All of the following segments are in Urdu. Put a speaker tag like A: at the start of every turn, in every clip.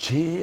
A: 6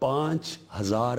A: 5000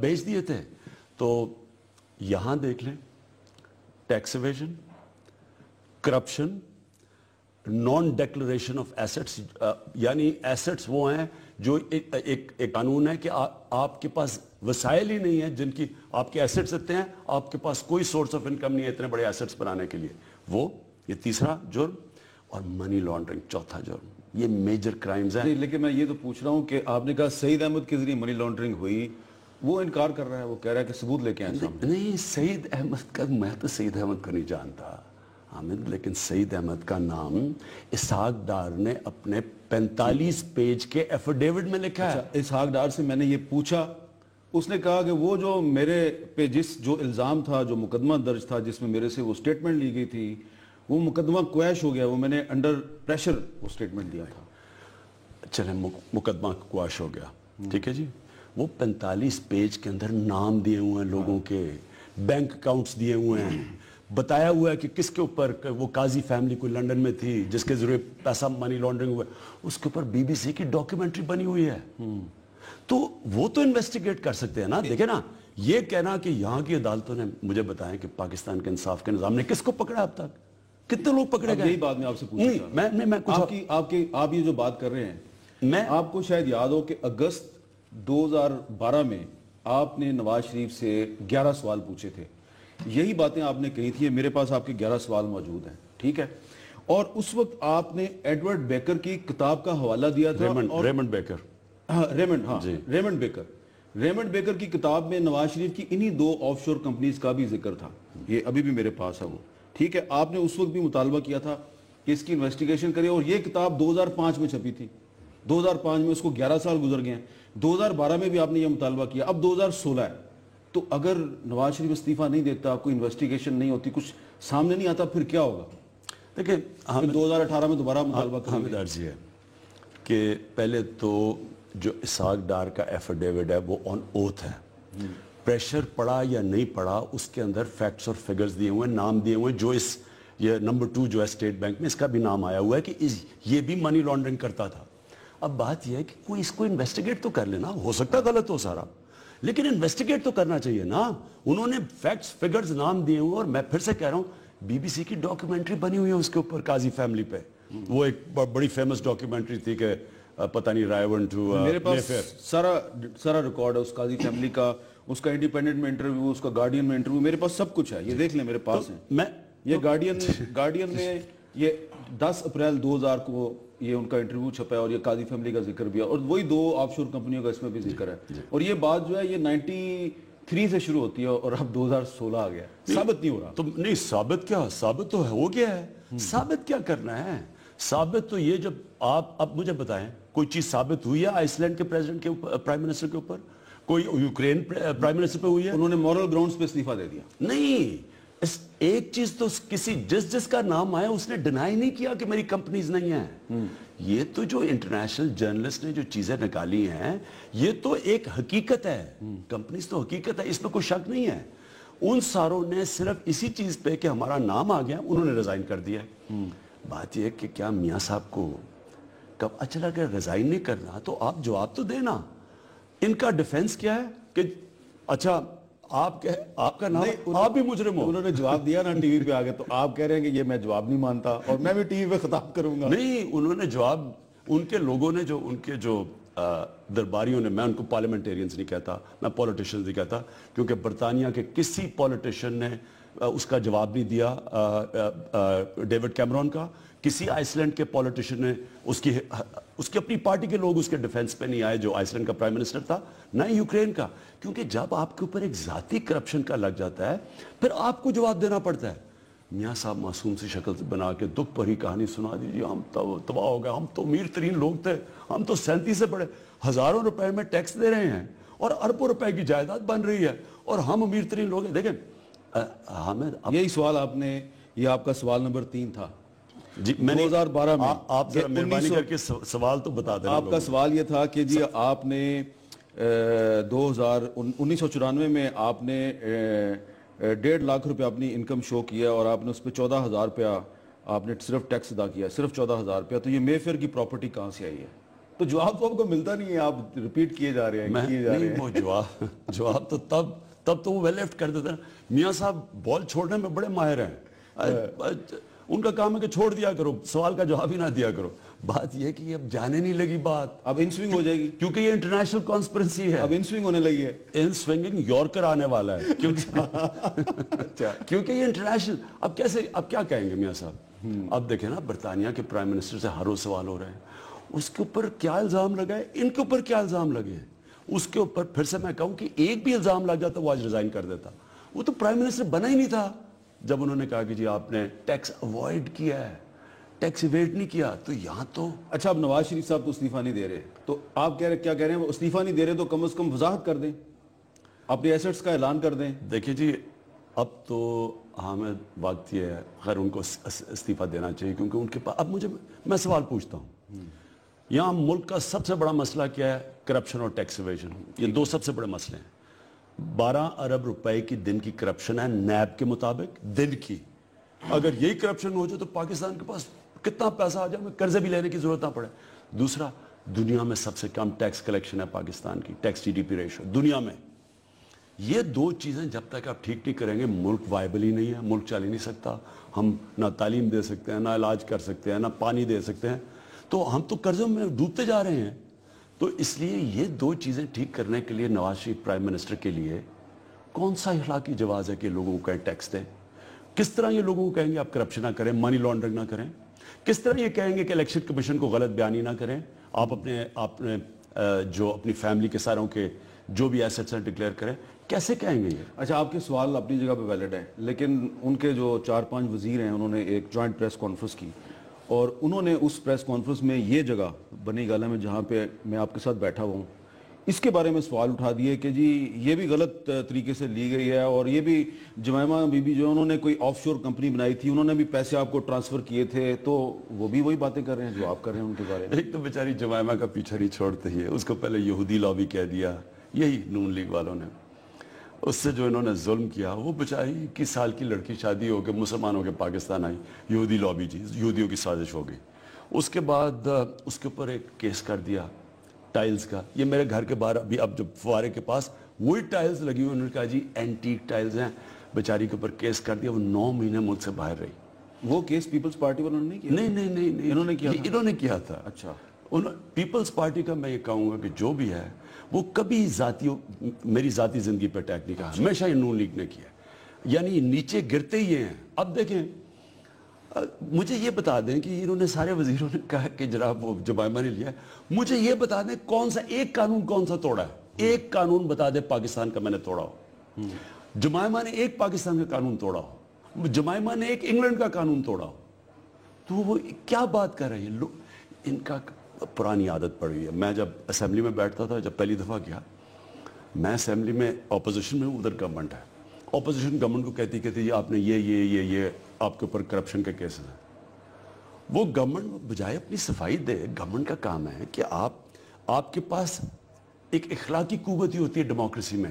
A: بیچ دیے تھے. تو یہاں دیکھ لیں, tax evasion, corruption, non declaration of assets, یعنی ایسٹس وہ ہیں جو ایک قانون ہے کہ آپ کے پاس وسائل ہی نہیں ہیں جن کی آپ کے ایسٹس اتنے ہیں, آپ کے پاس کوئی سورس آف انکم نہیں ہے اتنے بڑے ایسٹس بنانے کے لیے. وہ یہ تیسرا جرم, اور منی لانڈرنگ چوتھا جرم. یہ میجر کرائمز ہیں.
B: لیکن میں یہ تو پوچھ رہا ہوں کہ آپ نے کہا سعید احمد کے ذریعے منی لانڈرنگ ہوئی, وہ انکار کر رہا ہے, وہ کہہ رہا ہے کہ ثبوت لے کے آئیں سامنے.
A: نہیں, سعید احمد کا, میں تو سعید احمد کو نہیں جانتا حامد, لیکن سعید احمد کا نام اسحاق ڈار نے اپنے 45 پیج کے ایفیڈیوٹ میں لکھا ہے.
B: اسحاق ڈار سے میں نے یہ پوچھا, اس نے کہا کہ وہ جو میرے پہ جو الزام تھا, جو مقدمہ درج تھا جس میں میرے سے وہ سٹیٹمنٹ لی گئی تھی, وہ مقدمہ کویش ہو گیا, وہ میں نے انڈر پریشر وہ سٹیٹمنٹ دیا تھا.
A: چلیں مقدمہ کویش ہو گیا, ٹھیک ہے جی. وہ 45 پیج کے اندر نام دیے ہوئے ہیں لوگوں کے, بینک اکاؤنٹس دیے ہوئے ہیں, بتایا ہوا ہے کہ کس کے اوپر, وہ قاضی فیملی کوئی لنڈن میں تھی جس کے ذریعے پیسہ منی لانڈرنگ ہوا ہے, اس کے اوپر بی بی سی کی ڈاکیومنٹری بنی ہوئی ہے. تو وہ تو انویسٹیگیٹ کر سکتے ہیں نا. دیکھیں نا, یہ کہنا کہ یہاں کی عدالتوں نے مجھے بتائیں کہ پاکستان کے انصاف کے نظام نے کس کو پکڑا اب تک, کتنے لوگ پکڑے گئے.
B: یہی بات میں آپ سے پوچھا, آپ یہ جو بات کر رہے ہیں, میں آپ کو شاید یاد ہو کہ اگست 2012 میں آپ نے نواز شریف سے 11 سوال پوچھے تھے. یہی باتیں آپ نے کہی تھی, میرے پاس آپ کے 11 سوال موجود ہیں, ٹھیک ہے. اور اس وقت آپ نے ایڈورڈ بیکر کی کتاب کا حوالہ دیا تھا.
A: ریمنڈ بیکر,
B: ریمنڈ بیکر کی کتاب میں نواز شریف کی انہی 2 آف شور کمپنیز کا بھی ذکر تھا. یہ ابھی بھی میرے پاس ہے وہ, ٹھیک ہے. آپ نے اس وقت بھی مطالبہ کیا تھا کہ اس کی انویسٹیگیشن کرے, اور یہ کتاب 2005 میں چھپی تھی. 2005 میں اس کو 11 سال گزر گئے ہیں. 2012 میں بھی آپ نے یہ مطالبہ کیا, اب 2016 ہے. تو اگر نواز شریف استعفیٰ نہیں دیتا, کوئی انویسٹیگیشن نہیں ہوتی, کچھ سامنے نہیں آتا, پھر کیا ہوگا؟
A: دیکھیں
B: 2018 میں دوبارہ مطالبہ
A: حامد عرضی ہے کہ پہلے تو جو اسحاق ڈار کا ایفیڈیوٹ ہے وہ آن اوتھ ہے. پریشر پڑا یا نہیں پڑا, اس کے اندر فیکٹس اور فگرز دیے ہوئے ہیں, نام دیے ہوئے ہیں. جو یہ نمبر 2 جو ہے اسٹیٹ بینک میں, اس کا بھی نام آیا ہوا ہے کہ یہ بھی منی لانڈرنگ کرتا تھا. اب بات یہ ہے کہ کوئی اس کو انویسٹیگیٹ تو کر لینا, ہو سکتا ہے غلط ہو سارا, لیکن انویسٹیگیٹ تو کرنا چاہیے نا. انہوں نے فیکٹس فگرز نام دیے ہوئے, اور میں پھر سے کہہ رہا ہوں بی بی سی کی ڈاکیومنٹری بنی ہوئی ہے اس کے اوپر قاضی فیملی پہ. وہ ایک بڑی فیمس ڈاکیومنٹری تھی کہ پتہ نہیں رائیون ٹو,
B: میرے پاس سارا ریکارڈ ہے اس قاضی فیملی کا, اس کا انڈیپینڈنٹ میں انٹرویو, اس کا گارڈین میں انٹرویو, میرے پاس سب کچھ ہے. یہ دیکھ لیں میرے پاس ہے.
A: میں
B: یہ گارڈین میں یہ 10 اپریل 2000 کو یہ ان کا انٹرویو چھپا ہے, اور یہ قاضی فیملی کا ذکر بھی ہے, اور وہی 2 آف شور کمپنیوں کا اس میں بھی ذکر ہے. اور یہ بات جو ہے یہ 93 سے شروع ہوتی ہے, اور اب 2016 آ گیا, ثابت نہیں ہو رہا.
A: تو نہیں, ثابت کیا, ثابت تو ہو گیا ہے. ثابت کیا کرنا ہے, ثابت تو یہ جب آپ اب مجھے بتائیں کوئی چیز ثابت ہوئی ہے آئس لینڈ کے پریزیڈنٹ کے اوپر, پرائم منسٹر کے اوپر, کوئی یوکرین پرائم منسٹر پہ ہوئی ہے؟
B: انہوں نے مورل گراؤنڈز پہ استعفیٰ دے دیا.
A: نہیں, ایک چیز تو کسی جس کا نام آیا اس نے ڈینائی نہیں کیا کہ میری کمپنیز نہیں ہیں. یہ تو جو انٹرنیشنل جرنلسٹ نے جو چیزیں نکالی ہیں, یہ تو ایک حقیقت ہے. کمپنیز تو حقیقت ہے, اس میں کوئی شک نہیں ہے. ان ساروں نے صرف اسی چیز پہ کہ ہمارا نام آ گیا, انہوں نے ریزائن کر دیا. بات یہ ہے کہ کیا میاں صاحب کو کب اچھا اگر ریزائن نہیں کرنا تو آپ جواب تو دینا. ان کا ڈیفنس کیا ہے کہ اچھا آپ کا نام, آپ بھی مجرم ہو.
B: انہوں نے جواب دیا نا ٹی وی پہ آگے, تو آپ کہہ رہے ہیں کہ یہ میں جواب نہیں مانتا اور میں بھی ٹی وی پہ خطاب کروں گا.
A: نہیں, انہوں نے جواب, ان کے لوگوں نے, جو ان کے جو درباریوں نے, میں ان کو پارلیمنٹیرینز نہیں کہتا, میں پولیٹیشنز نہیں کہتا, کیونکہ برطانیہ کے کسی پولیٹیشین نے اس کا جواب نہیں دیا ڈیوڈ کیمرون کا. کسی آئس لینڈ کے پولیٹیشین نے اس کی اپنی پارٹی کے لوگ اس کے ڈیفنس پہ نہیں آئے, جو آئس لینڈ کا پرائم منسٹر تھا, نہ ہی یوکرین کا. کیونکہ جب آپ کے اوپر ایک ذاتی کرپشن کا لگ جاتا ہے, پھر آپ کو جواب دینا پڑتا ہے. میاں صاحب معصوم سی شکل سے بنا کے دکھ بھری کہانی سنا دیجیے, ہم تباہ ہو گئے, ہم تو امیر ترین لوگ تھے, ہم تو 37 سے بڑے, ہزاروں روپے میں ٹیکس دے رہے ہیں اور اربوں روپے کی جائیداد بن رہی ہے, اور ہم امیر ترین لوگ ہیں. دیکھیں حامد,
B: یہی سوال آپ نے, یہ آپ کا سوال نمبر 3 تھا
A: جی. میں
B: 2012 میں,
A: آپ ذرا مہربانی کر کے سوال تو بتا دیں.
B: آپ کا سوال یہ تھا کہ جی آپ نے 1994 میں آپ نے 1.5 لاکھ روپے اپنی انکم شو کیا, اور آپ نے اس پہ 14,000 روپیہ آپ نے صرف ٹیکس ادا کیا, صرف 14,000 روپیہ. تو یہ مے فیئر کی پراپرٹی کہاں سے آئی ہے؟ تو جواب تو آپ کو ملتا نہیں ہے, آپ ریپیٹ کیے جا رہے ہیں.
A: وہ جواب تو تب تو وہ ویل لیفٹ کر دیتے ہیں. میاں صاحب بال چھوڑنے میں بڑے ماہر ہیں, ان کا کام ہے کہ چھوڑ دیا کرو, سوال کا جواب ہی نہ دیا کرو. بات یہ کہ اب جانے نہیں لگی بات,
B: اب ان سوئنگ ہو جائے گی
A: کیونکہ یہ انٹرنیشنل کانسپرنسی ہے.
B: اب ان سوئنگ ہونے لگی ہے,
A: ان سوئنگنگ یارکر آنے والا ہے کیونکہ یہ انٹرنیشنل. اب کیسے, اب کیا کہیں گے میاں صاحب؟ اب دیکھیں نا, برطانیہ کے پرائم منسٹر سے ہر روز سوال ہو رہے ہیں, اس کے اوپر کیا الزام لگائے, ان کے اوپر کیا الزام لگے ہیں, اس کے اوپر پھر سے میں کہوں کہ ایک بھی الزام لگ جاتا وہ آج ریزائن کر دیتا. وہ تو پرائم منسٹر بنا ہی نہیں تھا جب انہوں نے کہا کہ جی آپ نے ٹیکس اوائڈ کیا ہے, ٹیکس ایویڈ نہیں کیا. تو یہاں تو
B: اچھا, اب نواز شریف صاحب تو استعفیٰ نہیں دے رہے, تو آپ کیا کہہ رہے ہیں, وہ استعفیٰ نہیں دے رہے تو کم از کم وضاحت کر دیں, اپنے ایسٹس کا اعلان کر دیں.
A: دیکھیں جی, اب تو ہمیں وقت یہ ہے, خیر ان کو استعفیٰ دینا چاہیے, کیونکہ ان کے پاس, اب میں سوال پوچھتا ہوں, یہاں ملک کا سب سے بڑا مسئلہ کیا ہے؟ کرپشن اور ٹیکس ایویژن. یہ دو سب سے بڑے مسئلے ہیں. 12 ارب روپے کی دن کی کرپشن ہے نیب کے مطابق, دن کی. اگر یہی کرپشن ہو جائے تو پاکستان کے پاس کتنا پیسہ آ جائے, ہمیں قرضے بھی لینے کی ضرورت نہ پڑے. دوسرا, دنیا میں سب سے کم ٹیکس کلیکشن ہے پاکستان کی, tax G D P ratio دنیا میں. یہ دو چیزیں جب تک آپ ٹھیک نہیں کریں گے, ملک وائبل ہی نہیں ہے, ملک چل ہی نہیں سکتا. ہم نہ تعلیم دے سکتے ہیں, نہ علاج کر سکتے ہیں, نہ پانی دے سکتے ہیں, تو ہم تو قرضوں میں ڈوبتے جا رہے ہیں. تو اس لیے یہ دو چیزیں ٹھیک کرنے کے لیے نواز شریف پرائم منسٹر کے لیے کون سا اخلاقی جواز ہے کہ لوگوں کو کہیں ٹیکس دیں؟ کس طرح یہ لوگوں کو کہیں گے آپ کرپشن نہ کریں, منی لانڈرنگ نہ کریں؟ کس طرح یہ کہیں گے کہ الیکشن کمیشن کو غلط بیانی نہ کریں, آپ اپنے جو اپنی فیملی کے ساروں کے جو بھی ایسٹس ہیں ڈکلیئر کریں؟ کیسے کہیں گے یہ؟
B: اچھا, آپ کے سوال اپنی جگہ پہ ویلڈ ہیں, لیکن ان کے جو 4-5 وزیر ہیں انہوں نے ایک جوائنٹ پریس کانفرنس کی, اور انہوں نے اس پریس کانفرنس میں یہ جگہ بنی گالہ میں جہاں پہ میں آپ کے ساتھ بیٹھا ہوا ہوں, اس کے بارے میں سوال اٹھا دیے کہ جی یہ بھی غلط طریقے سے لی گئی ہے, اور یہ بھی جمائمہ بی بی جو انہوں نے کوئی آف شور کمپنی بنائی تھی, انہوں نے بھی پیسے آپ کو ٹرانسفر کیے تھے, تو وہ بھی وہی باتیں کر رہے ہیں جو آپ کر رہے ہیں ان کے بارے میں.
A: ایک تو بیچاری جمائمہ کا پیچھا نہیں چھوڑتے ہی ہے, اس کو پہلے یہودی لابی کہہ دیا, یہی نون لیگ والوں نے. اس سے جو انہوں نے ظلم کیا, وہ بیچاری 21 سال کی لڑکی شادی ہو کے مسلمان ہو کے پاکستان آئی, یہودی لابی جی, یہودیوں کی سازش ہو گئی. اس کے بعد اس کے اوپر ایک کیس کر دیا ٹائلز کا. یہ میرے گھر کے باہر ابھی اب جب فوارے کے پاس وہی ٹائلز لگی ہوئی, انہوں نے کہا جی اینٹیک ٹائلز ہیں, بیچاری کے اوپر کیس کر دیا. وہ 9 مہینے ملک سے باہر رہی.
B: وہ کیس پیپلز پارٹی والوں نے نہیں کیا؟
A: نہیں, انہوں نے کیا تھا.
B: اچھا,
A: پیپلز پارٹی کا میں یہ کہوں گا کہ جو بھی ہے وہ کبھی میری ذاتی زندگی پہ اٹیک نہیں کہا, ہمیشہ یہ نون لیگ نے کیا, یعنی نیچے گرتے ہی ہیں. اب دیکھیں, مجھے یہ بتا دیں کہ انہوں نے سارے وزیروں نے کہا کہ جناب وہ جمائمہ نے لیا ہے, مجھے یہ بتا دیں کون سا ایک قانون کون سا توڑا ہے, ایک قانون بتا دیں پاکستان کا میں نے توڑا ہو. جمائمہ نے ایک پاکستان کا قانون توڑا ہو, جمائمہ نے ایک انگلینڈ کا قانون توڑا ہو, تو وہ کیا بات کر رہے ہیں؟ ان کا پرانی عادت پڑ گئی ہے. میں جب اسمبلی میں بیٹھتا تھا, جب پہلی دفعہ گیا میں اسمبلی میں, اپوزیشن میں, ادھر گورنمنٹ ہے, اپوزیشن گورنمنٹ کو کہتی آپ نے یہ آپ کے اوپر کرپشن کے کیسز ہیں. وہ گورنمنٹ بجائے اپنی صفائی دے, گورنمنٹ کا کام ہے کہ آپ کے پاس ایک اخلاقی قوت ہی ہوتی ہے ڈیموکریسی میں.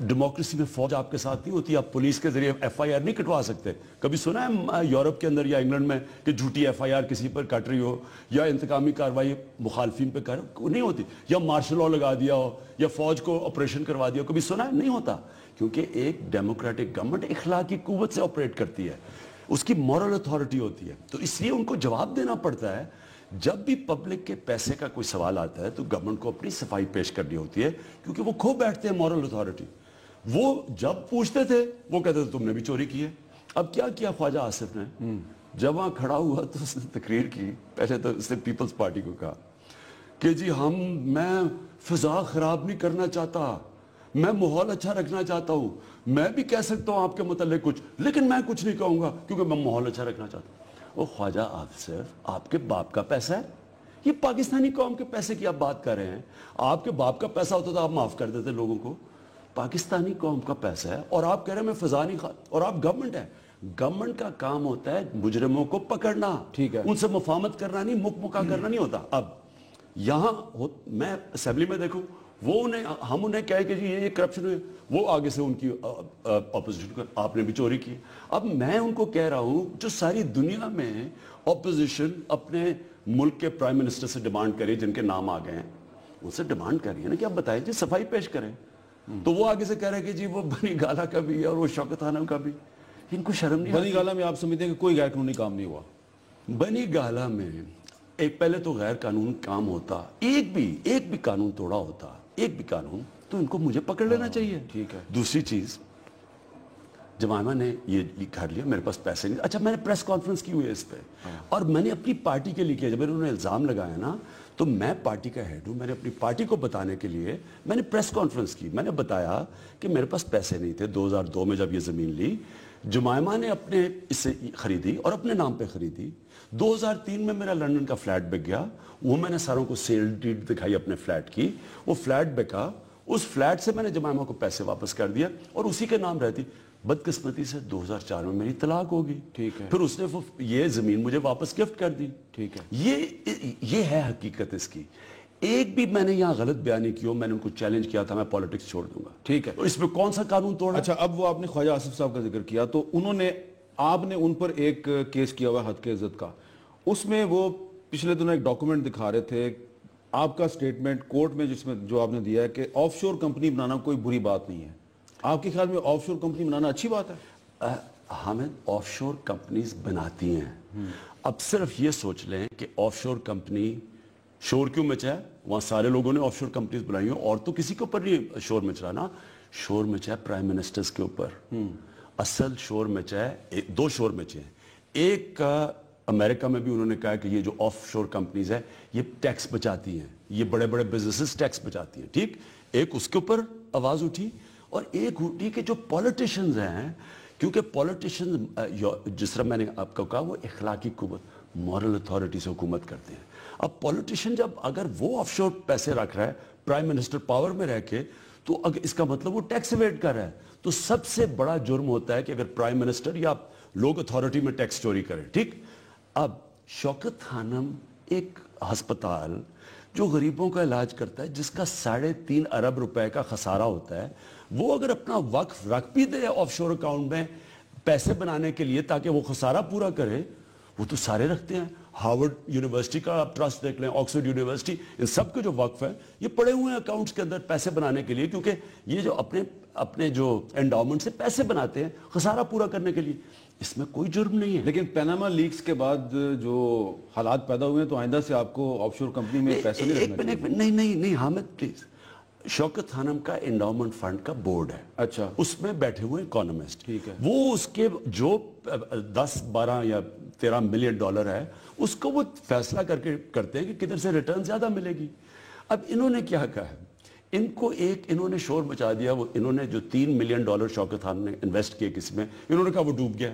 A: ڈیموکریسی میں فوج آپ کے ساتھ نہیں ہوتی, آپ پولیس کے ذریعے ایف آئی آر نہیں کٹوا سکتے. کبھی سنا ہے یورپ کے اندر یا انگلینڈ میں کہ جھوٹی ایف آئی آر کسی پر کٹ رہی ہو, یا انتقامی کارروائی مخالفین پہ نہیں ہوتی, یا مارشل لاء لگا دیا ہو, یا فوج کو آپریشن کروا دیا ہو؟ کبھی سنا ہے؟ نہیں ہوتا. کیونکہ ایک ڈیموکریٹک گورنمنٹ اخلاقی قوت سے آپریٹ کرتی ہے, اس کی مورل اتھارٹی ہوتی ہے. تو اس لیے ان کو جواب دینا پڑتا ہے. جب بھی پبلک کے پیسے کا کوئی سوال آتا ہے تو گورنمنٹ کو اپنی صفائی پیش کرنی ہوتی ہے, کیونکہ وہ کھو بیٹھتے ہیں مورل اتھارٹی. وہ جب پوچھتے تھے وہ کہتے تھے تم نے بھی چوری کی ہے. اب کیا کیا خواجہ آصف نے, جب وہاں کھڑا ہوا تو اس نے تقریر کی. پہلے تو اس نے پیپلز پارٹی کو کہا کہ جی میں فضا خراب نہیں کرنا چاہتا, میں ماحول اچھا رکھنا چاہتا ہوں, میں بھی کہہ سکتا ہوں آپ کے متعلق کچھ, لیکن میں کچھ نہیں کہوں گا کیونکہ میں ماحول اچھا رکھنا چاہتا ہوں. وہ خواجہ آصف, آپ کے باپ کا پیسہ ہے, یہ پاکستانی قوم کے پیسے کی آپ بات کر رہے ہیں. آپ کے باپ کا پیسہ ہوتا تو آپ معاف کر دیتے لوگوں کو. پاکستانی قوم کا پیسہ ہے اور آپ کہہ رہے ہیں میں فضا نہیں اور آپ گورنمنٹ ہے. گورنمنٹ کا کام ہوتا ہے مجرموں کو پکڑنا,
B: ٹھیک ہے,
A: ان سے مفاہمت کرنا نہیں, مکا کرنا نہیں ہوتا. اب یہاں میں اسمبلی میں دیکھوں, ہم انہیں کہے کہ جی یہ کرپشن ہے, وہ آگے سے ان کی اپوزیشن کو آپ نے بھی چوری کی. اب میں ان کو کہہ رہا ہوں جو ساری دنیا میں اپوزیشن اپنے ملک کے پرائم منسٹر سے ڈیمانڈ کریے جن کے نام آ گئے ہیں, ان سے ڈیمانڈ کریے نا کہ آپ بتائیں جی, صفائی پیش کریں. تو وہ آگے سے کہہ رہے ہیں کہ جی وہ بنی گالہ کا بھی ہے اور وہ شوکت خانم کا بھی. ان کو شرم نہیں.
B: بنی گالہ میں آپ سمجھتے ہیں کہ کوئی غیر قانونی کام نہیں ہوا؟
A: بنی گالہ میں ایک پہلے تو غیر قانون کام ہوتا, ایک بھی قانون توڑا ہوتا, ایک بھی قانون, تو ان کو مجھے پکڑ لینا چاہیے.
B: ٹھیک ہے.
A: دوسری چیز, جمائمہ نے یہ کر لیا, میرے پاس پیسے نہیں. اچھا, میں نے پریس کانفرنس کی ہوئی ہے اس پہ, اور میں نے اپنی پارٹی کے لیے کیا. جب انہوں نے الزام لگایا نا, تو میں پارٹی کا ہیڈ ہوں, میں نے اپنی پارٹی کو بتانے کے لیے میں نے پریس کانفرنس کی. میں نے بتایا کہ میرے پاس پیسے نہیں تھے. 2002 میں جب یہ زمین لی, جمائمہ نے اپنے اس سے خریدی اور اپنے نام پہ خریدی. 2003 میں میرا لندن کا فلیٹ بک گیا, وہ میں نے ساروں کو سیل ڈیڈ دکھائی اپنے فلیٹ کی, وہ فلیٹ بکا, اس فلیٹ سے میں نے جمائمہ کو پیسے واپس کر دیا اور اسی کے نام رہتی. بدقسمتی سے 2004 میں میری طلاق ہوگی.
B: ٹھیک ہے.
A: پھر اس نے یہ زمین مجھے واپس گفٹ کر دی.
B: ٹھیک ہے.
A: یہ ہے حقیقت اس کی. ایک بھی میں نے یہاں غلط بیانی کی ہو, میں نے ان کو چیلنج کیا تھا, میں پالیٹکس چھوڑ دوں گا.
B: ٹھیک ہے.
A: اس میں کون سا قانون توڑا؟
B: اچھا, اب وہ آپ نے خواجہ آصف صاحب کا ذکر کیا, تو انہوں نے, آپ نے ان پر ایک کیس کیا ہوا حد کے عزت کا. اس میں وہ پچھلے دنوں ایک ڈاکومنٹ دکھا رہے تھے, آپ کا سٹیٹمنٹ کورٹ میں جس میں جو آپ نے دیا ہے کہ آف شور کمپنی بنانا کوئی بری بات نہیں ہے. آپ کے خیال میں آف شور کمپنی بنانا اچھی بات ہے؟
A: حامد, آف شور کمپنیز بناتی ہیں. اب صرف یہ سوچ لیں کہ آف شور کمپنی شور کیوں مچا ہے؟ وہاں سارے لوگوں نے آف شور کمپنیز بنائی ہیں, اور تو کسی کے اوپر نہیں شور مچ رہا نا. شور مچا ہے پرائم منسٹرز کے اوپر. اصل شور مچا ہے, دو شور مچے ہیں. ایک کا امریکہ میں بھی انہوں نے کہا کہ یہ جو آف شور کمپنیز ہے یہ ٹیکس بچاتی ہیں, یہ بڑے بڑے بزنسز ٹیکس بچاتی ہیں. ٹھیک, ایک اس کے اوپر آواز اٹھی, اور ایک اٹھی کہ جو پولیٹیشنز ہیں, کیونکہ پولیٹیشنز جس طرح میں نے آپ کو کہا وہ اخلاقی قوت, مورل اتھارٹی سے حکومت کرتے ہیں. اب پولیٹیشن جب اگر وہ آف شور پیسے رکھ رہا ہے پرائم منسٹر پاور میں رہ کے, تو اگر اس کا مطلب وہ ٹیکس ایویڈ کر رہا ہے. تو سب سے بڑا جرم ہوتا ہے کہ اگر پرائم منسٹر یا لوگ اتھارٹی میں ٹیکس چوری کریں. ٹھیک, اب شوکت خانم ایک ہسپتال جو غریبوں کا علاج کرتا ہے, جس کا 3.5 ارب روپے کا خسارہ ہوتا ہے, وہ اگر اپنا وقف رکھ بھی دے آف شور اکاؤنٹ میں پیسے بنانے کے لیے تاکہ وہ خسارہ پورا کرے, وہ تو سارے رکھتے ہیں. ہارورڈ یونیورسٹی کا آپ ٹرسٹ دیکھ لیں, آکسفورڈ یونیورسٹی, ان سب کے جو وقف ہے یہ پڑے ہوئے ہیں اکاؤنٹس کے اندر پیسے بنانے کے لیے, کیونکہ یہ جو اپنے جو انڈاؤمنٹ سے پیسے بناتے ہیں خسارہ پورا کرنے کے لیے. اس میں کوئی جرم نہیں ہے.
B: لیکن پیناما لیکس کے بعد جو حالات پیدا ہوئے ہیں, تو آئندہ سے آپ کو آف شور کمپنی میں پیسے نہیں رکھنا چاہیے.
A: نہیں حامد پلیز, شوکت خانم کا انڈاؤمنٹ فنڈ کا بورڈ ہے.
B: اچھا,
A: اس میں بیٹھے ہوئے اکانومسٹ.
B: ٹھیک ہے.
A: وہ اس کے جو 10, 12 یا 13 ملین ڈالر ہے, اس کو وہ فیصلہ کر کے کرتے ہیں کہ کدھر سے ریٹرن زیادہ ملے گی. اب انہوں نے کیا کہا ہے, انہوں نے شور مچا دیا. وہ انہوں نے جو 3 ملین ڈالر شوکت خانم نے انویسٹ کیے کس میں, انہوں نے کہا وہ ڈوب گیا.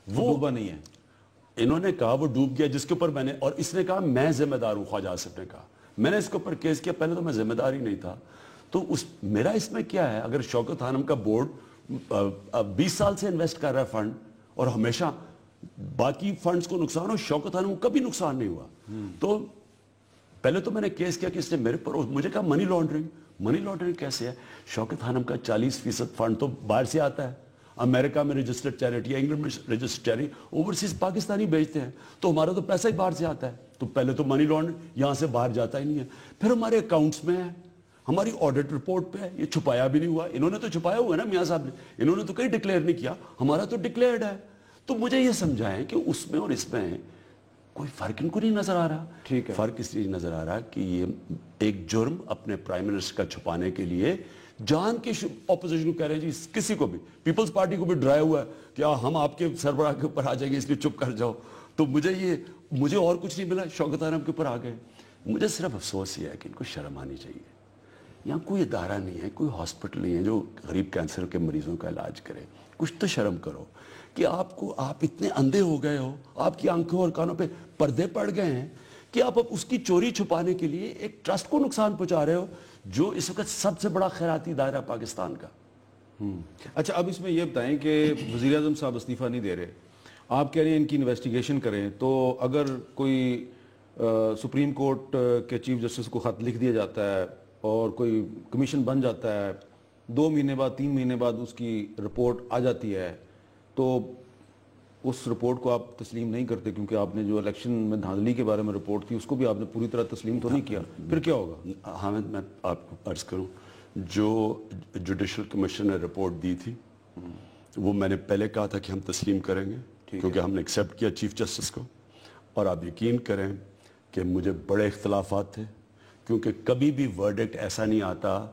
B: وہ ڈوبا نہیں ہے.
A: انہوں نے کہا وہ ڈوب گیا, جس کے اوپر میں نے, اور اس نے کہا میں ذمہ دار ہوں. خواجہ آصف نے کہا میں نے اس کے اوپر کیس کیا, پہلے تو میں ذمہ دار ہی نہیں تھا. تو میرا اس میں کیا ہے, اگر شوکت خانم کا بورڈ 20 سال سے انویسٹ کر رہا ہے فنڈ, اور ہمیشہ باقی فنڈز کو نقصان ہو, شوکت خانم کو کبھی نقصان نہیں ہوا, تو پہلے تو میں نے کیس کیا کہ اس نے میرے پر, مجھے کہا منی لانڈرنگ کیسے ہے. شوکت خانم کا 40% فنڈ تو باہر سے آتا ہے, امریکہ میں رجسٹرڈ چیریٹی, انگلینڈ میں رجسٹرڈ چیریٹی, اوورسیز پاکستانی بیچتے ہیں, تو ہمارا تو پیسہ ہی باہر سے آتا ہے. تو پہلے تو منی لانڈرنگ یہاں سے باہر جاتا ہی نہیں ہے. پھر ہمارے اکاؤنٹس میں ہے, ہماری آڈٹ رپورٹ پہ ہے, یہ چھپایا بھی نہیں ہوا. انہوں نے تو چھپایا ہوا ہے نا میاں صاحب نے, انہوں نے تو کہیں ڈکلیئر نہیں کیا, ہمارا تو ڈکلیئرڈ ہے. تو مجھے یہ سمجھائیں کہ اس میں اور اس میں کوئی فرق ان کو نہیں نظر آ رہا.
B: ٹھیک ہے.
A: فرق اس لیے نظر آ رہا کہ یہ ایک جرم اپنے پرائم منسٹر کا چھپانے کے لیے جان کے اپوزیشن کو کہہ رہے ہیں, جی کسی کو بھی, پیپلز پارٹی کو بھی ڈرایا ہوا ہے کہ ہم آپ کے سربراہ کے اوپر آ جائیں گے اس لیے چپ کر جاؤ. تو مجھے اور کچھ نہیں ملا, شوکت خانم کے اوپر آ گئے. مجھے صرف افسوس یہ ہے کہ ان کو شرم آنی چاہیے. یہاں کوئی ادارہ نہیں ہے, کوئی ہاسپٹل نہیں ہے جو غریب کینسر کے مریضوں کا علاج کرے. کچھ تو شرم کرو کہ آپ اتنے اندھے ہو گئے ہو, آپ کی آنکھوں اور کانوں پہ پردے پڑ گئے ہیں کہ آپ اس کی چوری چھپانے کے لیے ایک ٹرسٹ کو نقصان پہنچا رہے ہو جو اس وقت سب سے بڑا خیراتی دائرہ پاکستان کا.
B: اچھا, اب اس میں یہ بتائیں کہ وزیر اعظم صاحب استعفیٰ نہیں دے رہے, آپ کہہ رہے ہیں ان کی انویسٹیگیشن کریں, تو اگر کوئی سپریم کورٹ کے چیف جسٹس کو خط لکھ دیا جاتا ہے اور کوئی کمیشن بن جاتا ہے, 2 مہینے بعد 3 مہینے بعد اس کی رپورٹ آ جاتی ہے, تو اس رپورٹ کو آپ تسلیم نہیں کرتے کیونکہ آپ نے جو الیکشن میں دھاندلی کے بارے میں رپورٹ تھی اس کو بھی آپ نے پوری طرح تسلیم تو نہیں کیا, پھر کیا ہوگا؟
A: حامد میں آپ کو عرض کروں, جو جوڈیشل کمیشن نے رپورٹ دی تھی وہ میں نے پہلے کہا تھا کہ ہم تسلیم کریں گے کیونکہ ہم نے ایکسیپٹ کیا چیف جسٹس کو, اور آپ یقین کریں کہ مجھے بڑے اختلافات تھے کیونکہ کبھی بھی ورڈکٹ ایسا نہیں آتا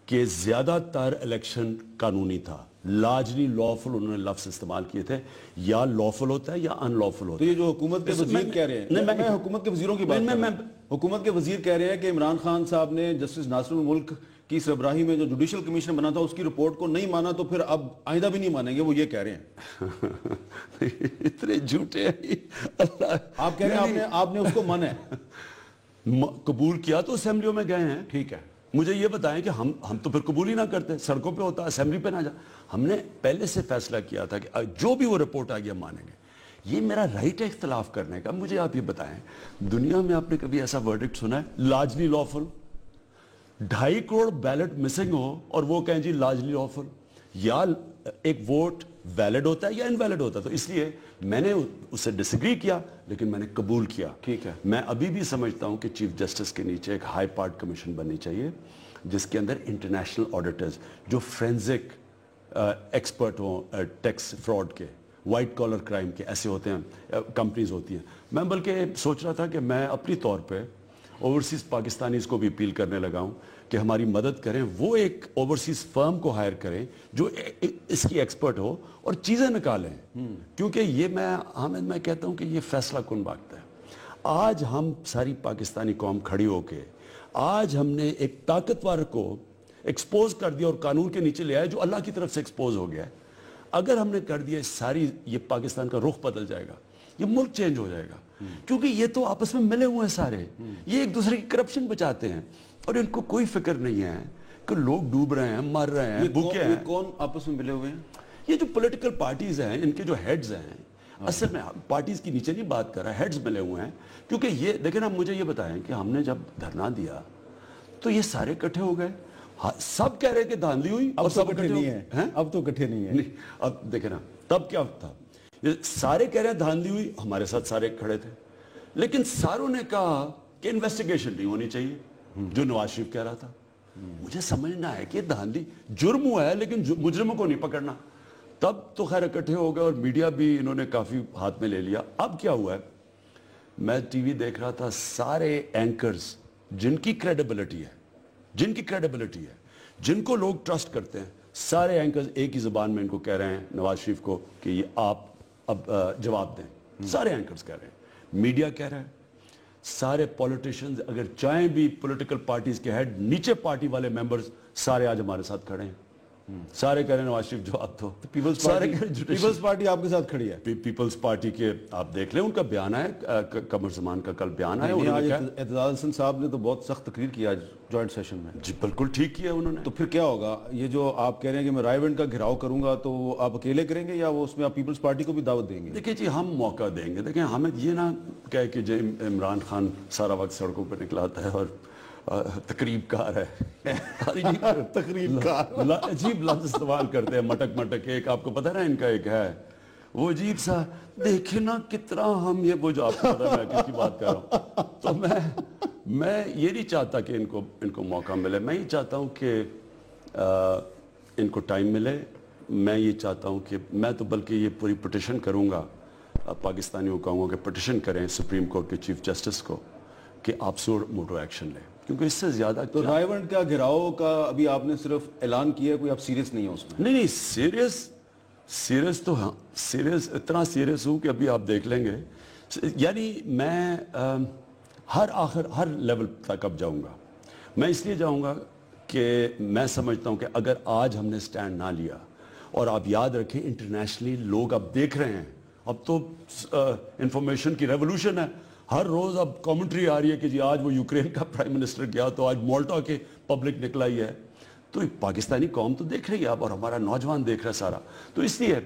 A: کہ زیادہ تر الیکشن قانونی تھا, لارجلی لافل انہوں نے لفظ استعمال کیے تھے, یا لافل ہوتا ہے یا ان لافل ہوتا
B: ہے. تو یہ جو حکومت کے وزیر کہہ رہے ہیں, میں حکومت کے وزیروں کی بات کر رہا ہوں, حکومت کے وزیر کہہ رہے ہیں کہ عمران خان صاحب نے جسٹس ناصر الملک کی سربراہی میں جو جوڈیشل کمیشن بنا تھا اس کی رپورٹ کو نہیں مانا تو پھر اب آئندہ بھی نہیں مانیں گے, وہ یہ کہہ رہے ہیں.
A: اتنے جھوٹے ہیں.
B: آپ کہہ رہے ہیں آپ نے اس کو مانا ہے,
A: قبول کیا تو اسمبلیوں میں گئے ہیں.
B: ٹھیک ہے,
A: مجھے یہ بتائیں کہ ہم تو پھر قبول ہی نہ کرتے, سڑکوں پہ ہوتا, اسمبلی پہ نہ جا. ہم نے پہلے سے فیصلہ کیا تھا کہ جو بھی وہ رپورٹ آ گیا مانیں گے. یہ میرا رائٹ ہے اختلاف کرنے کا. مجھے آپ یہ بتائیں, دنیا میں آپ نے کبھی ایسا ورڈکٹ سنا ہے largely lawful? 2.5 crore ballot missing ہو اور وہ کہیں جی لارجلی لافل, یا ایک ووٹ ویلڈ ہوتا ہے یا انویلڈ ہوتا ہے. تو اس لیے میں نے اس سے ڈس ایگری کیا لیکن میں نے قبول کیا.
B: ٹھیک ہے,
A: میں ابھی بھی سمجھتا ہوں کہ چیف جسٹس کے نیچے ایک ہائی پارٹ کمیشن بننی چاہیے جس کے اندر انٹرنیشنل آڈیٹرز جو فرینزک ایکسپرٹ ہوں ٹیکس فراڈ کے, وائٹ کالر کرائم کے, ایسے ہوتے ہیں کمپنیز ہوتی ہیں. میں بلکہ سوچ رہا تھا کہ میں اپنی طور پہ اوورسیز پاکستانیز کو بھی اپیل کرنے لگا ہوں کہ ہماری مدد کریں, وہ ایک اوورسیز فرم کو ہائر کریں جو اس کی ایکسپرٹ ہو اور چیزیں نکالیں. کیونکہ یہ میں کہتا ہوں کہ یہ فیصلہ کن وقت ہے. آج ہم ساری پاکستانی قوم کھڑی ہو کے آج ہم نے ایک طاقتور کو ایکسپوز کر دیا اور قانون کے نیچے لے آیا جو اللہ کی طرف سے ایکسپوز ہو گیا ہے. اگر ہم نے کر دیا یہ پاکستان کا رخ بدل جائے گا, یہ ملک چینج ہو جائے گا. کیونکہ یہ تو آپس میں ملے ہوئے ہیں سارے, یہ ایک دوسرے کی کرپشن بچاتے ہیں اور ان کو کوئی فکر نہیں ہے کہ لوگ ڈوب رہے ہیں, مر رہے ہیں, بھوکے ہیں.
B: کون آپس میں ملے ہوئے ہیں؟
A: یہ جو پولیٹیکل پارٹیز ہیں, ان کے جو ہیڈز ہیں, اصل میں پارٹیز کی نیچے نہیں بات کر رہا, ہیڈز ملے ہوئے ہیں. کیونکہ یہ دیکھیں نا, مجھے یہ بتائیں کہ ہم نے جب دھرنا دیا تو یہ سارے اکٹھے ہو گئے, سب کہہ رہے کہ دھاندلی ہوئی,
B: اب سب اکٹھے نہیں ہیں, اب تو اکٹھے نہیں ہیں.
A: اب دیکھیں نا تب کیا تھا, یہ سارے کہہ رہے ہیں دھاندلی ہوئی, ہمارے ساتھ سارے کھڑے تھے, لیکن ساروں نے کہا کہ انویسٹیگیشن نہیں ہونی چاہیے جو نواز شریف کہہ رہا تھا. مجھے سمجھنا ہے کہ دھاندلی جرم ہوا ہے لیکن مجرموں کو نہیں پکڑنا. تب تو خیر اکٹھے ہو گئے اور میڈیا بھی انہوں نے کافی ہاتھ میں لے لیا. اب کیا ہوا ہے, میں ٹی وی دیکھ رہا تھا, سارے اینکرز جن کی کریڈیبلٹی ہے, جن کو لوگ ٹرسٹ کرتے ہیں, سارے اینکرز ایک ہی زبان میں ان کو کہہ رہے ہیں نواز شریف کو کہ یہ آپ اب جواب دیں. سارے اینکرز کہہ رہے ہیں, میڈیا کہہ رہا ہے, سارے پولیٹیشنز اگر چاہیں بھی پولیٹیکل پارٹیز کے ہیڈ, نیچے پارٹی والے ممبرز سارے آج ہمارے ساتھ کھڑے ہیں, سارے کہہ رہے ہیں نواز شریف جواب دو.
B: پیپلز پارٹی آپ کے ساتھ کھڑی ہے.
A: پیپلز پارٹی کے آپ دیکھ لیں, ان کا بیان ہے, قمر زمان کا کل بیان ہے.
B: اعتزاز حسن صاحب نے تو بہت سخت تقریر کیا جوائنٹ سیشن میں.
A: جی بالکل ٹھیک کیا انہوں نے.
B: تو پھر کیا ہوگا, یہ جو آپ کہہ رہے ہیں کہ میں رائے ونڈ کا گھراؤ کروں گا تو وہ آپ اکیلے کریں گے یا وہ اس میں آپ پیپلز پارٹی کو بھی دعوت دیں گے؟
A: دیکھیں جی, ہم موقع دیں گے. دیکھیں ہمیں یہ نہ کہے کہ جی عمران خان سارا وقت سڑکوں پہ نکلاتا ہے اور تقریب کار ہے,
B: تقریب کار,
A: عجیب لفظ استعمال کرتے ہیں, مٹک. ایک آپ کو پتہ نا ان کا ایک ہے وہ عجیب سا, دیکھیں نا کتنا ہم یہ, وہ جو آپ کو پتہ ہے میں کس کی بات کر رہا ہوں. تو میں یہ نہیں چاہتا کہ ان کو موقع ملے. میں یہ چاہتا ہوں کہ ان کو ٹائم ملے. میں یہ چاہتا ہوں کہ میں تو بلکہ یہ پوری پٹیشن کروں گا, پاکستانیوں کو کہوں گا کہ پٹیشن کریں سپریم کورٹ کے چیف جسٹس کو کہ آپ موٹو ایکشن لیں, کیونکہ اس سے زیادہ.
B: تو رائے ونڈ کا گھراؤ کا ابھی آپ نے صرف اعلان کیا ہے, کوئی آپ سیریس نہیں ہو اس میں؟
A: نہیں, سیریس تو ہاں, اتنا سیریس ہوں کہ ابھی آپ دیکھ لیں گے. یعنی میں ہر لیول تک اب جاؤں گا. میں اس لیے جاؤں گا کہ میں سمجھتا ہوں کہ اگر آج ہم نے سٹینڈ نہ لیا, اور آپ یاد رکھیں انٹرنیشنلی لوگ اب دیکھ رہے ہیں, اب تو انفارمیشن کی ریولوشن ہے, ہر روز اب کامنٹری آ رہی ہے کہ جی آج وہ یوکرین کا پرائم منسٹر گیا تو آج مالٹا کے پبلک نکلا ہی ہے. تو پاکستانی قوم تو دیکھ رہی ہے اب, اور ہمارا نوجوان دیکھ رہا ہے سارا. تو اس لیے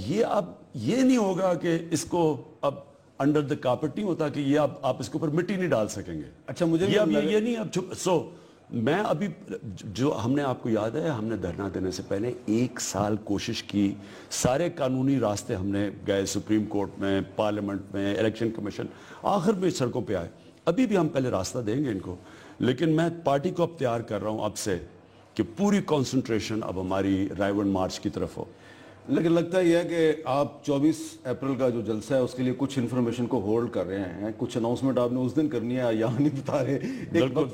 A: یہ اب یہ نہیں ہوگا کہ اس کو اب انڈر دا کارپٹ نہیں ہوتا کہ یہ آپ اس کے اوپر مٹی نہیں ڈال سکیں گے.
B: اچھا, مجھے
A: یہ نہیں اب میں ابھی جو ہم نے آپ کو یاد ہے ہم نے دھرنا دینے سے پہلے 1 سال کوشش کی, سارے قانونی راستے ہم نے گئے, سپریم کورٹ میں, پارلیمنٹ میں, الیکشن کمیشن, آخر میں سڑکوں پہ آئے. ابھی بھی ہم پہلے راستہ دیں گے ان کو, لیکن میں پارٹی کو اب تیار کر رہا ہوں اب سے کہ پوری کنسنٹریشن اب ہماری رائے ون مارچ کی طرف ہو.
B: لیکن لگتا یہ ہے کہ آپ 24 اپریل کا جو جلسہ ہے اس کے لیے کچھ انفارمیشن کو ہولڈ کر رہے ہیں, کچھ اناؤنسمنٹ آپ نے اس دن کرنی ہے, یہاں نہیں بتا رہے.
A: بالکل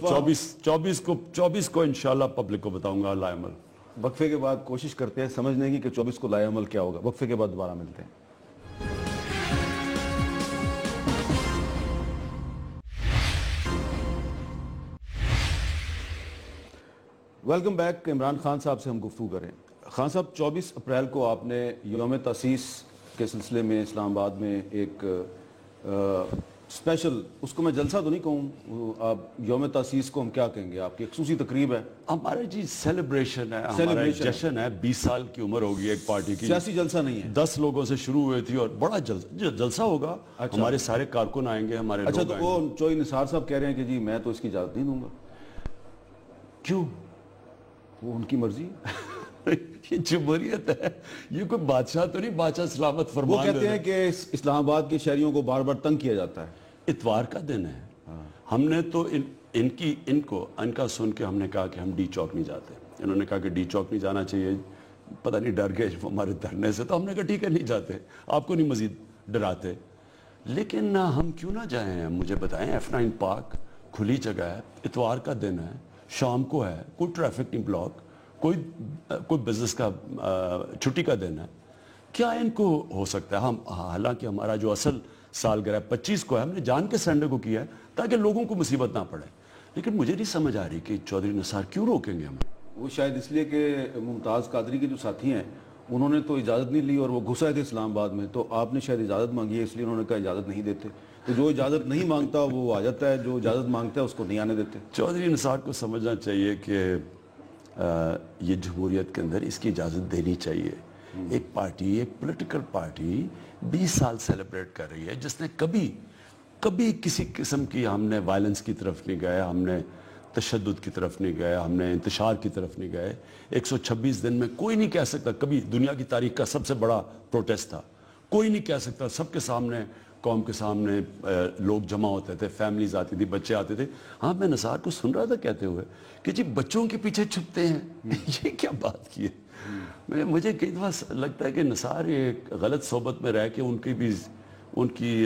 A: 24 کو انشاءاللہ پبلک کو بتاؤں گا لائے عمل.
B: وقفے کے بعد کوشش کرتے ہیں سمجھنے کی کہ 24 کو لائے عمل کیا ہوگا. وقفے کے بعد دوبارہ ملتے ہیں. Welcome back. عمران خان صاحب سے ہم گفتگو کریں. خان صاحب 24 اپریل کو آپ نے یوم تاسیس کے سلسلے میں اسلام آباد میں ایک اسپیشل, اس کو میں جلسہ تو نہیں کہوں, آپ یوم تاسیس کو ہم کیا کہیں گے, آپ کی خصوصی تقریب ہے.
A: ہمارے جی سیلیبریشن ہے, ہمارا جشن ہے. 20 سال کی عمر ہوگی ایک پارٹی کی,
B: سیاسی جلسہ نہیں ہے.
A: 10 لوگوں سے شروع ہوئی تھی اور بڑا جلسہ ہوگا. ہمارے سارے کارکن آئیں گے, ہمارے
B: اچھا تو وہ چوئی نثار صاحب کہہ رہے ہیں کہ جی میں تو اس کی اجازت نہیں دوں گا.
A: کیوں؟
B: وہ ان کی مرضی.
A: یہ جمہوریت ہے, یہ کوئی بادشاہ تو نہیں, بادشاہ سلامت فرمان.
B: وہ کہتے ہیں کہ اسلام آباد کے شہریوں کو بار بار تنگ کیا جاتا ہے.
A: اتوار کا دن ہے, ہم نے تو ان کا سن کے ہم نے کہا کہ ہم ڈی چوک نہیں جاتے. انہوں نے کہا کہ ڈی چوک نہیں جانا چاہیے, پتہ نہیں ڈر گئے ہمارے دھرنے سے, تو ہم نے کہا ٹھیک ہے نہیں جاتے, آپ کو نہیں مزید ڈراتے. لیکن ہم کیوں نہ جائیں, مجھے بتائیں. F9 پارک کھلی جگہ ہے, اتوار کا دن ہے, شام کو ہے, کوئی ٹریفک نہیں بلاک, کوئی بزنس کا چھٹی کا دن ہے, کیا ان کو ہو سکتا ہے؟ ہم حالانکہ ہمارا جو اصل سالگرہ 25 کو ہے, ہم نے جان کے سنڈے کو کیا ہے تاکہ لوگوں کو مصیبت نہ پڑے. لیکن مجھے نہیں سمجھ آ رہی کہ چودھری نثار کیوں روکیں گے ہمیں.
B: وہ شاید اس لیے کہ ممتاز قادری کے جو ساتھی ہیں انہوں نے تو اجازت نہیں لی اور وہ گھسے تھے اسلام آباد میں, تو آپ نے شاید اجازت مانگی ہے, اس لیے انہوں نے کہا اجازت نہیں دیتے. تو جو اجازت نہیں مانگتا وہ آ جاتا ہے, جو اجازت مانگتا ہے اس کو نہیں آنے دیتے.
A: چودھری نثار کو سمجھنا چاہیے کہ یہ جمہوریت کے اندر اس کی اجازت دینی چاہیے. ایک پارٹی, ایک پولیٹیکل پارٹی 20 سال سیلیبریٹ کر رہی ہے, جس نے کبھی کسی قسم کی, ہم نے وائلنس کی طرف نہیں گئے, ہم نے تشدد کی طرف نہیں گئے, ہم نے انتشار کی طرف نہیں گئے. 126 دن میں کوئی نہیں کہہ سکتا, کبھی دنیا کی تاریخ کا سب سے بڑا پروٹیسٹ تھا, کوئی نہیں کہہ سکتا. سب کے سامنے, قوم کے سامنے لوگ جمع ہوتے تھے, فیملیز آتی تھی, بچے آتے تھے. ہاں میں نثار کو سن رہا تھا کہتے ہوئے کہ جی بچوں کے پیچھے چھپتے ہیں. یہ کیا بات کی ہے؟ مجھے کئی دفعہ لگتا ہے کہ نثار ایک غلط صحبت میں رہ کے ان کی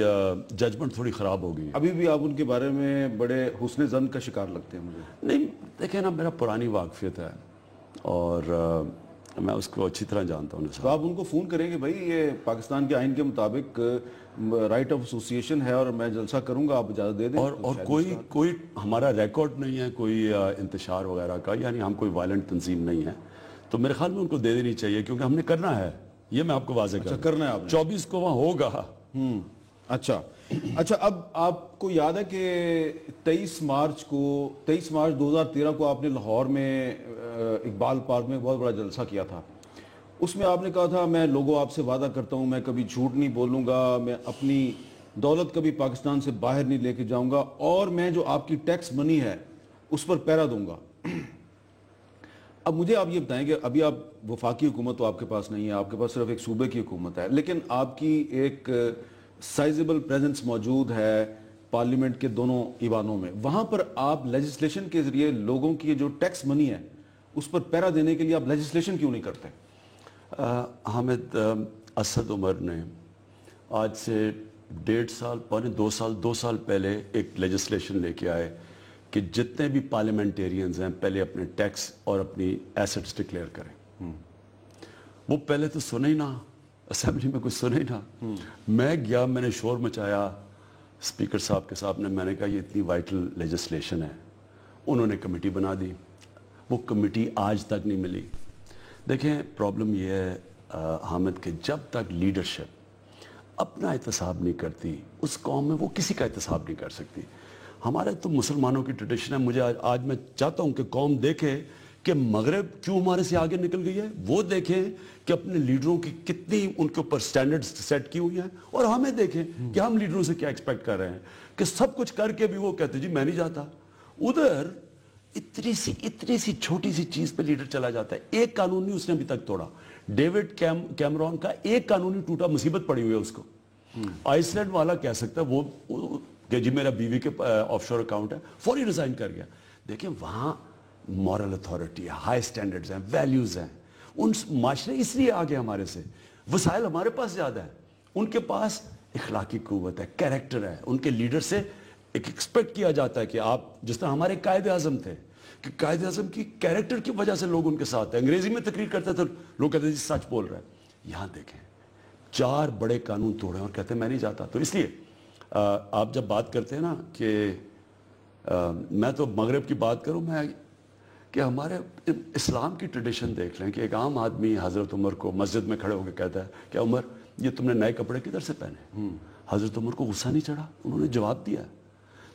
A: ججمنٹ تھوڑی خراب ہو گئی.
B: ابھی بھی آپ ان کے بارے میں بڑے حسن ظن کا شکار لگتے ہیں مجھے.
A: نہیں دیکھیں نا, میرا پرانی واقفیت ہے اور میں اس کو اچھی طرح جانتا ہوں.
B: تو آپ ان کو فون کریں کہ بھائی یہ پاکستان کے آئین کے مطابق رائٹ آف ایسوسیشن ہے اور میں جلسہ کروں گا, آپ اجازت دے دیں.
A: اور کوئی ہمارا ریکارڈ نہیں ہے کوئی انتشار وغیرہ کا, یعنی ہم کوئی وائلنٹ تنظیم نہیں ہے, تو میرے خیال میں ان کو دے دینی چاہیے کیونکہ ہم نے کرنا ہے. یہ میں آپ کو واضح
B: کرنا ہے. آپ
A: 24 کو وہاں ہوگا.
B: اچھا اب آپ کو یاد ہے کہ 23 مارچ 2013 کو آپ نے لاہور میں اقبال پارک میں بہت بڑا جلسہ کیا تھا. اس میں آپ نے کہا تھا میں لوگوں آپ سے وعدہ کرتا ہوں میں کبھی جھوٹ نہیں بولوں گا, میں اپنی دولت کبھی پاکستان سے باہر نہیں لے کے جاؤں گا, اور میں جو آپ کی ٹیکس منی ہے اس پر پیرا دوں گا. اب مجھے آپ یہ بتائیں کہ ابھی آپ وفاقی حکومت تو آپ کے پاس نہیں ہے, آپ کے پاس صرف ایک صوبے کی حکومت ہے, لیکن آپ کی ایک سائزیبل پریزنس موجود ہے پارلیمنٹ کے دونوں ایوانوں میں. وہاں پر آپ لیجسلیشن کے ذریعے لوگوں کی جو ٹیکس منی ہے اس پر پیرا دینے کے لیے آپ لیجسلیشن کیوں نہیں کرتے؟
A: حامد, اسد عمر نے آج سے 1.5 سال, پونے 2 سال پہلے ایک لیجسلیشن لے کے آئے کہ جتنے بھی پارلیمنٹیرینز ہیں پہلے اپنے ٹیکس اور اپنی ایسٹس ڈکلیئر کریں. وہ پہلے تو سنے ہی نہ, اسمبلی میں کچھ سنے ہی نہ. میں گیا, میں نے شور مچایا اسپیکر صاحب کے سامنے, میں نے کہا یہ اتنی وائٹل لیجسلیشن ہے. انہوں نے کمیٹی بنا دی, وہ کمیٹی آج تک نہیں ملی. دیکھیں پرابلم یہ ہے حامد کہ جب تک لیڈرشپ اپنا احتساب نہیں کرتی اس قوم میں, وہ کسی کا احتساب نہیں کر سکتی. ہمارے تو مسلمانوں کی ٹریڈیشن ہے. مجھے آج میں چاہتا ہوں کہ قوم دیکھے کہ مغرب کیوں ہمارے سے آگے نکل گئی ہے, وہ دیکھیں کہ اپنے لیڈروں کی کتنی ان کے اوپر سٹینڈرڈز سیٹ کی ہوئی ہیں, اور ہمیں دیکھیں کہ ہم لیڈروں سے کیا ایکسپیکٹ کر رہے ہیں کہ سب کچھ کر کے بھی وہ کہتے جی میں نہیں جاتا. ادھر اتنی سی چھوٹی سی چیز پہ لیڈر چلا جاتا ہے. ایک قانون نہیں اس نے ابھی تک توڑا. ڈیوڈ کیمرون کا ایک قانون نہیں ٹوٹا, مصیبت پڑی ہوئی ہے اس کو. آئس لینڈ والا کہہ سکتا ہے وہ کہ جی میرا بیوی کے آف شور اکاؤنٹ ہے, فوری ریزائن کر گیا. دیکھیں وہاں مورل اتھارٹی ہے, ہائی سٹینڈرڈز ہیں, ویلیوز ہیں. ان معاشرے اس لیے آگے ہمارے سے, وسائل ہمارے پاس زیادہ ہیں, ان کے پاس اخلاقی قوت ہے, کیریکٹر ہے. ان کے لیڈر سے ایکسپیکٹ کیا جاتا ہے کہ آپ جس طرح ہمارے قائد اعظم تھے کہ قائد اعظم کی کیریکٹر کی وجہ سے لوگ ان کے ساتھ ہیں. انگریزی میں تقریر کرتے تھے, لوگ کہتے تھے سچ بول رہا ہے. یہاں دیکھیں 4 بڑے قانون توڑے اور کہتے ہیں میں نہیں جاتا. تو اس لیے آپ جب بات کرتے ہیں نا کہ میں تو مغرب کی بات کروں, میں کہ ہمارے اسلام کی ٹریڈیشن دیکھ لیں کہ ایک عام آدمی حضرت عمر کو مسجد میں کھڑے ہو کے کہتا ہے کہ عمر یہ تم نے نئے کپڑے کدھر سے پہنے. حضرت عمر کو غصہ نہیں چڑھا, انہوں نے جواب دیا.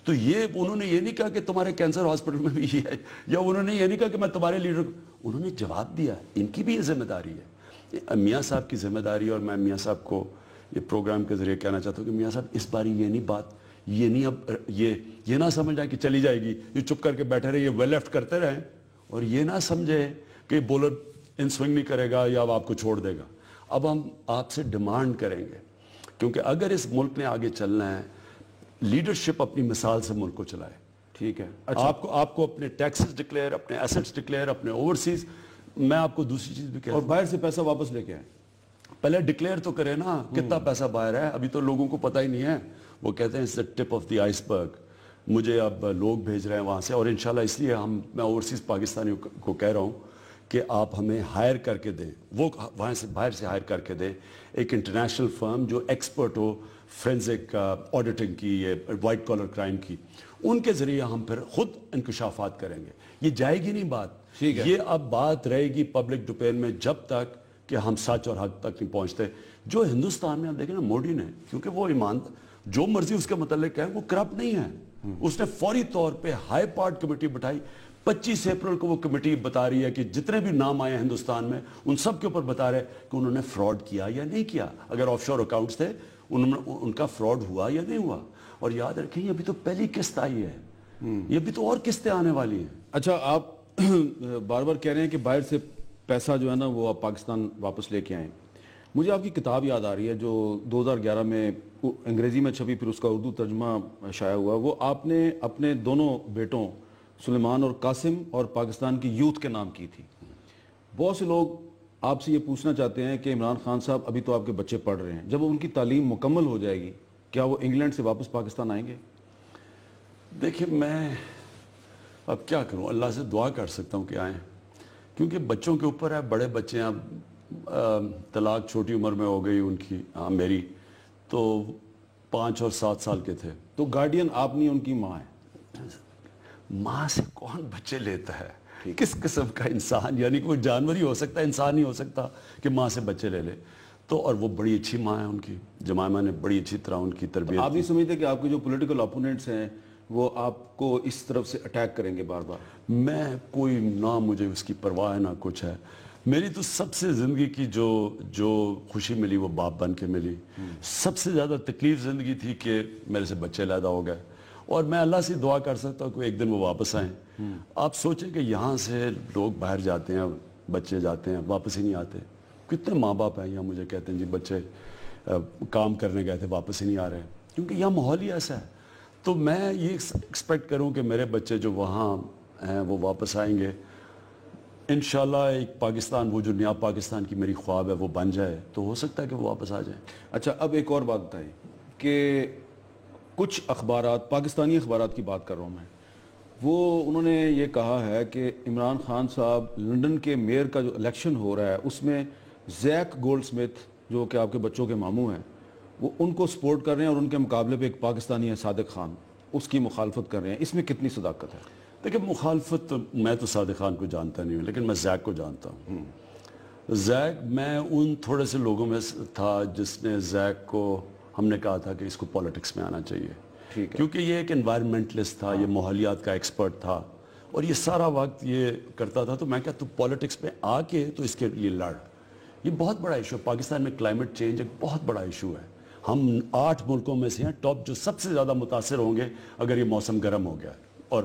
A: تو یہ انہوں نے یہ نہیں کہا کہ تمہارے کینسر ہاسپٹل میں بھی یہ ہے, یا انہوں نے یہ نہیں کہا کہ میں تمہارے لیڈر, انہوں نے جواب دیا. ان کی بھی یہ ذمہ داری ہے, میاں صاحب کی ذمہ داری. اور میں میاں صاحب کو یہ پروگرام کے ذریعے کہنا چاہتا ہوں کہ میاں صاحب اس باری یہ نہیں بات, یہ نہیں اب یہ نہ سمجھ جائیں کہ چلی جائے گی, یہ چپ کر کے بیٹھے رہے, یہ ویل لیفٹ کرتے رہیں, اور یہ نہ سمجھے کہ بولر ان سوئنگ نہیں کرے گا یا اب آپ کو چھوڑ دے گا. اب ہم آپ سے ڈیمانڈ کریں گے, کیونکہ اگر اس ملک نے آگے چلنا ہے, لیڈرشپ اپنی مثال سے ملک کو چلائے. ٹھیک ہے, آپ کو اپنے ٹیکسز ڈکلیئر, اپنے ایسٹس ڈکلیئر, اپنے اوورسیز. میں آپ کو دوسری چیز بھی کہہ رہا ہوں,
B: اور باہر سے پیسہ واپس لے کے آئیں.
A: پہلے ڈکلیئر تو کرے نا کتنا پیسہ باہر ہے, ابھی تو لوگوں کو پتہ ہی نہیں ہے. وہ کہتے ہیں it's the tip of the iceberg. مجھے اب لوگ بھیج رہے ہیں وہاں سے, اور انشاءاللہ اس لیے میں اوورسیز پاکستانیوں کو کہہ رہا ہوں کہ آپ ہمیں ہائر کر کے دیں, وہ وہاں سے باہر سے ہائر کر کے دیں ایک انٹرنیشنل فرم جو ایکسپرٹ ہو فورینزک آڈیٹنگ کی, یہ وائٹ کالر کرائم کی. ان کے ذریعے ہم پھر خود انکشافات کریں گے. یہ جائے گی نہیں بات, یہ اب بات رہے گی پبلک ڈومین میں جب تک کہ ہم سچ اور حق تک نہیں پہنچتے. جو ہندوستان میں آپ دیکھیں نا, مودی نے, کیونکہ وہ ایمان جو مرضی اس کے متعلق ہے, وہ کرپٹ نہیں ہے. اس نے فوری طور پہ ہائی پارٹ کمیٹی بٹھائی. 25 اپریل کو وہ کمیٹی بتا رہی ہے کہ جتنے بھی نام آئے ہندوستان میں ان سب کے اوپر بتا رہے کہ انہوں نے فراڈ کیا یا نہیں کیا. اگر آف شور اکاؤنٹس تھے ان کا فراڈ ہوا یا نہیں ہوا. اور یاد رکھیں یہ ابھی تو پہلی قسط آئی ہے, یہ ابھی تو اور قسطیں آنے والی ہیں.
B: اچھا, آپ بار بار کہہ رہے ہیں کہ باہر سے پیسہ جو ہے نا وہ آپ پاکستان واپس لے کے آئیں. مجھے آپ کی کتاب یاد آ رہی ہے جو 2011 میں انگریزی میں چھپی, پھر اس کا اردو ترجمہ شائع ہوا. وہ آپ نے اپنے دونوں بیٹوں سلیمان اور قاسم اور پاکستان کی یوتھ کے نام کی تھی. بہت سے لوگ آپ سے یہ پوچھنا چاہتے ہیں کہ عمران خان صاحب ابھی تو آپ کے بچے پڑھ رہے ہیں, جب ان کی تعلیم مکمل ہو جائے گی کیا وہ انگلینڈ سے واپس پاکستان آئیں گے؟
A: دیکھیں میں اب کیا کروں, اللہ سے دعا کر سکتا ہوں کہ آئیں, کیونکہ بچوں کے اوپر ہے. بڑے بچے ہیں, اب طلاق چھوٹی عمر میں ہو گئی ان کی, میری تو 5 اور 7 سال کے تھے.
B: تو گارڈین آپ نہیں, ان کی ماں ہے.
A: ماں سے کون بچے لیتا ہے, کس قسم کا انسان, یعنی کوئی جانور ہی ہو سکتا ہے, انسان نہیں ہو سکتا کہ ماں سے بچے لے لے. تو اور وہ بڑی اچھی ماں ہے ان کی, جمائمہ نے بڑی اچھی طرح ان کی تربیت.
B: آپ نہیں سمجھتے کہ آپ کے جو پولیٹیکل اپوننٹس ہیں وہ آپ کو اس طرف سے اٹیک کریں گے بار بار؟
A: میں کوئی نہ, مجھے اس کی پرواہ نہ کچھ ہے. میری تو سب سے زندگی کی جو خوشی ملی وہ باپ بن کے ملی. سب سے زیادہ تکلیف زندگی تھی کہ میرے سے بچے پیدا ہو گئے, اور میں اللہ سے دعا کر سکتا ہوں کہ ایک دن وہ واپس آئیں. آپ سوچیں کہ یہاں سے لوگ باہر جاتے ہیں, بچے جاتے ہیں, واپس ہی نہیں آتے. کتنے ماں باپ ہیں یہاں مجھے کہتے ہیں جی بچے کام کرنے گئے تھے واپس ہی نہیں آ رہے, کیونکہ یہاں ماحول ہی ایسا ہے. تو میں یہ ایکسپیکٹ کروں کہ میرے بچے جو وہاں ہیں وہ واپس آئیں گے انشاءاللہ. ایک پاکستان, وہ جو نیا پاکستان کی میری خواب ہے وہ بن جائے, تو ہو سکتا ہے کہ وہ واپس آ جائیں.
B: اچھا, اب ایک اور بات بتائیں کہ کچھ اخبارات, پاکستانی اخبارات کی بات کر رہا ہوں میں, وہ انہوں نے یہ کہا ہے کہ عمران خان صاحب لنڈن کے میئر کا جو الیکشن ہو رہا ہے اس میں زیک گولڈ سمتھ جو کہ آپ کے بچوں کے ماموں ہیں وہ ان کو سپورٹ کر رہے ہیں, اور ان کے مقابلے پہ ایک پاکستانی ہے صادق خان, اس کی مخالفت کر رہے ہیں. اس میں کتنی صداقت ہے؟
A: دیکھیں مخالفت تو میں تو صادق خان کو جانتا نہیں ہوں, لیکن میں زیک کو جانتا ہوں. زیک, میں ان تھوڑے سے لوگوں میں تھا جس نے زیک کو, ہم نے کہا تھا کہ اس کو پالیٹکس میں آنا چاہیے, کیونکہ یہ ایک انوائرمنٹلسٹ تھا, یہ ماحولیات کا ایکسپرٹ تھا, اور یہ سارا وقت یہ کرتا تھا. تو میں کہا تو پالیٹکس میں آ کے تو اس کے لیے لڑ. یہ بہت بڑا ایشو ہے پاکستان میں, کلائمیٹ چینج ایک بہت بڑا ایشو ہے. ہم 8 ملکوں میں سے ہیں ٹاپ جو سب سے زیادہ متاثر ہوں گے اگر یہ موسم گرم ہو گیا, اور